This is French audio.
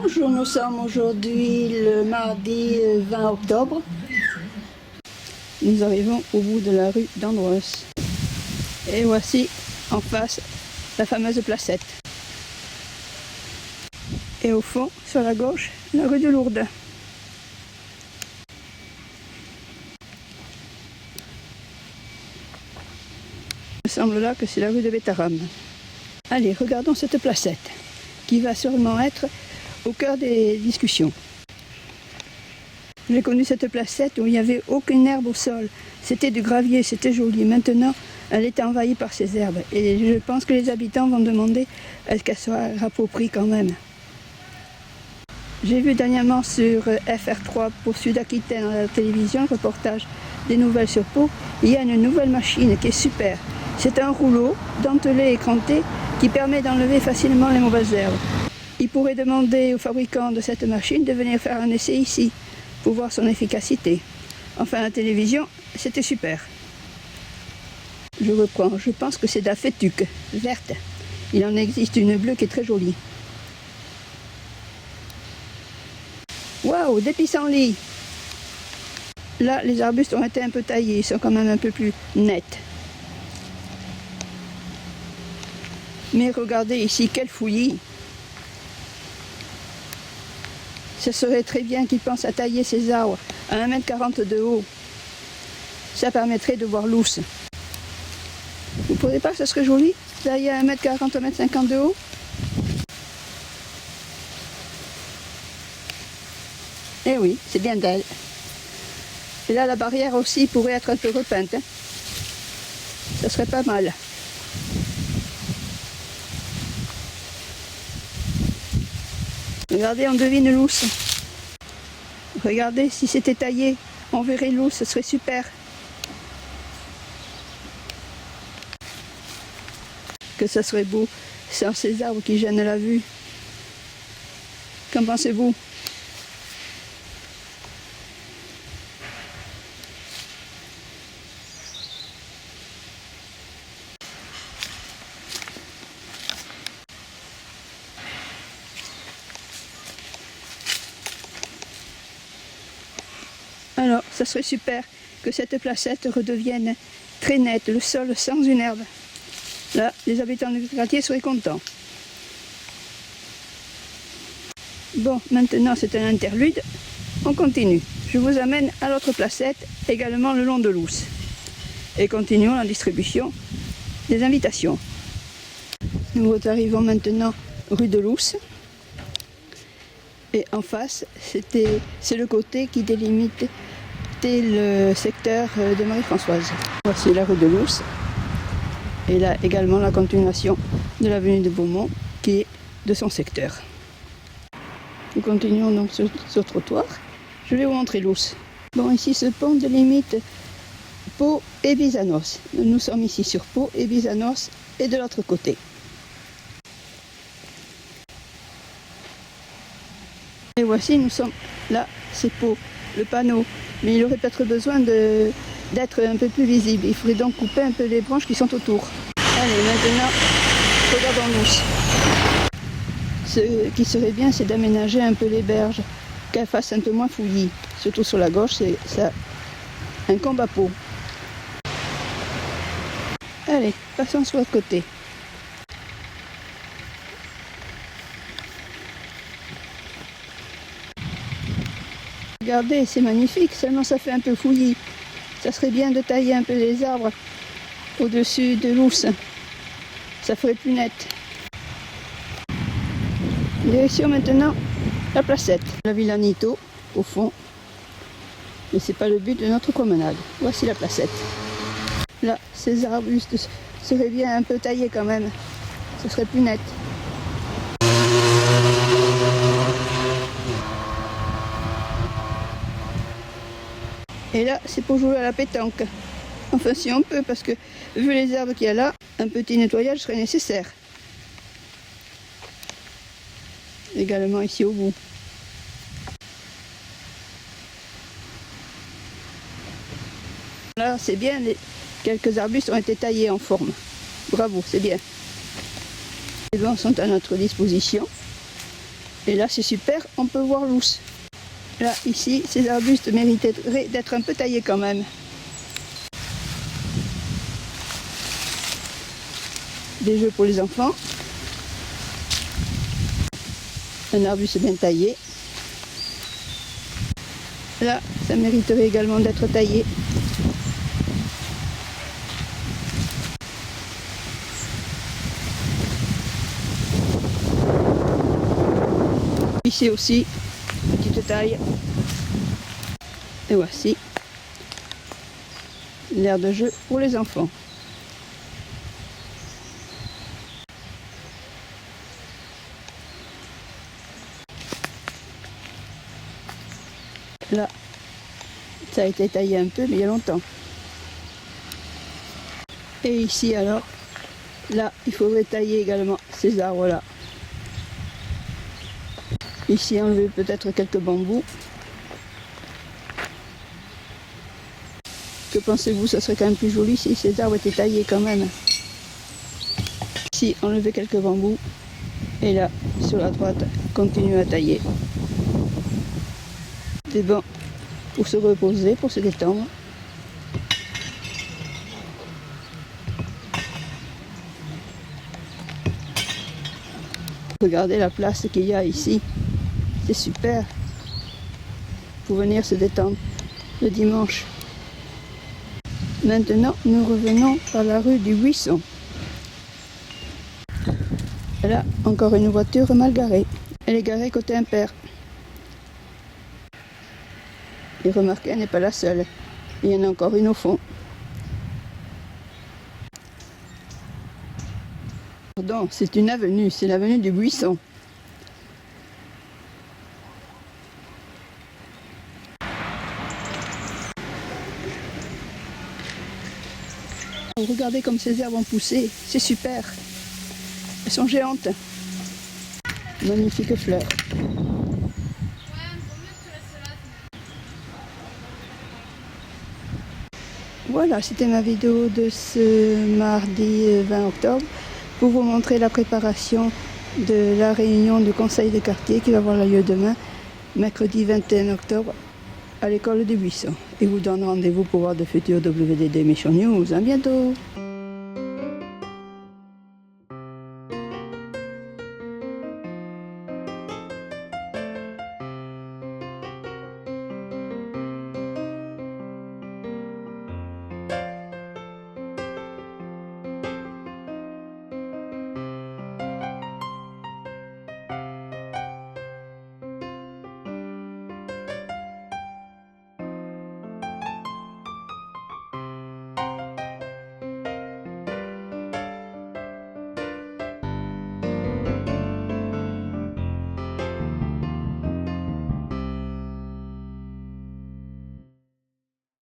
Bonjour, nous sommes aujourd'hui le mardi 20 octobre. Nous arrivons au bout de la rue d'Andros. Et voici en face la fameuse placette. Et au fond, sur la gauche, la rue de Lourdes. Il me semble là que c'est la rue de Bétarame. Allez, regardons cette placette qui va sûrement être au cœur des discussions. J'ai connu cette placette où il n'y avait aucune herbe au sol. C'était du gravier, c'était joli. Maintenant, elle est envahie par ces herbes. Et je pense que les habitants vont demander à ce qu'elle soit rappropriée quand même. J'ai vu dernièrement sur FR3 pour Sud-Aquitaine à la télévision, le reportage des nouvelles sur Pau. Il y a une nouvelle machine qui est super. C'est un rouleau dentelé et cranté qui permet d'enlever facilement les mauvaises herbes. Il pourrait demander aux fabricants de cette machine de venir faire un essai ici pour voir son efficacité. Enfin, à la télévision, c'était super. Je reprends, je pense que c'est de la fétuque verte. Il en existe une bleue qui est très jolie. Waouh, des pissenlits! Là, les arbustes ont été un peu taillés, ils sont quand même un peu plus nets. Mais regardez ici, quel fouillis! Ce serait très bien qu'ils pensent à tailler ces arbres à 1,40 m de haut. Ça permettrait de voir l'ours. Vous ne trouvez pas que ce serait joli, tailler à 1,40 m, 1,50 m de haut? Eh oui, c'est bien d'elle. Et là, la barrière aussi pourrait être un peu repeinte. Hein. Ça serait pas mal. Regardez, on devine l'ours. Regardez, si c'était taillé, on verrait l'ours, ce serait super. Que ça serait beau, sans ces arbres qui gênent la vue. Qu'en pensez-vous? Alors, ça serait super que cette placette redevienne très nette, le sol sans une herbe. Là, les habitants du quartier seraient contents. Bon, maintenant c'est un interlude. On continue. Je vous amène à l'autre placette, également le long de l'Ouse. Et continuons la distribution des invitations. Nous arrivons maintenant rue de l'Ouse. Et en face, c'est le côté qui délimite le secteur de Marie-Françoise. Voici la rue de l'Ours et là également la continuation de l'avenue de Beaumont qui est de son secteur. Nous continuons donc sur ce trottoir. Je vais vous montrer l'Ours. Bon, ici ce pont délimite Pau et Bizanos. Nous sommes ici sur Pau et Bizanos et de l'autre côté. Et voici, nous sommes là, c'est Pau, le panneau. Mais il aurait peut-être besoin d'être un peu plus visible. Il faudrait donc couper un peu les branches qui sont autour. Allez, maintenant, regardons-nous. Ce qui serait bien, c'est d'aménager un peu les berges, qu'elles fassent un peu moins fouillis. Surtout sur la gauche, c'est ça, un combat Pau. Allez, passons sur l'autre côté. Regardez, c'est magnifique, seulement ça fait un peu fouillis. Ça serait bien de tailler un peu les arbres au-dessus de l'Ours. Ça ferait plus net. Direction maintenant la placette. La Villa Nito, au fond. Mais c'est pas le but de notre promenade. Voici la placette. Là, ces arbustes seraient bien un peu taillés quand même. Ce serait plus net. Et là, c'est pour jouer à la pétanque. Enfin, si on peut, parce que vu les herbes qu'il y a là, un petit nettoyage serait nécessaire. Également ici au bout. Là, c'est bien, quelques arbustes ont été taillés en forme. Bravo, c'est bien. Les bancs sont à notre disposition. Et là c'est super, on peut voir l'ous. Là, ici, ces arbustes mériteraient d'être un peu taillés quand même. Des jeux pour les enfants. Un arbuste bien taillé. Là, ça mériterait également d'être taillé. Ici aussi, petite taille. Et voici l'aire de jeu pour les enfants. Là, ça a été taillé un peu, mais il y a longtemps. Et ici alors, là, il faudrait tailler également ces arbres-là. Ici, enlever peut-être quelques bambous. Que pensez-vous, ça serait quand même plus joli si ces arbres étaient taillés quand même. Ici, enlever quelques bambous. Et là, sur la droite, continuer à tailler. C'est bon pour se reposer, pour se détendre. Regardez la place qu'il y a ici. C'est super pour venir se détendre le dimanche. Maintenant, nous revenons par la rue du Buisson. Là, encore une voiture mal garée. Elle est garée côté impair. Et remarquez, elle n'est pas la seule. Il y en a encore une au fond. Pardon, c'est une avenue, c'est l'avenue du Buisson. Regardez comme ces herbes ont poussé, c'est super. Elles sont géantes. Magnifiques fleurs. Voilà, c'était ma vidéo de ce mardi 20 octobre pour vous montrer la préparation de la réunion du conseil de quartier qui va avoir lieu demain, mercredi 21 octobre, à l'école du Buisson. Et vous donne rendez-vous pour voir de futurs WDD Mission News. À bientôt!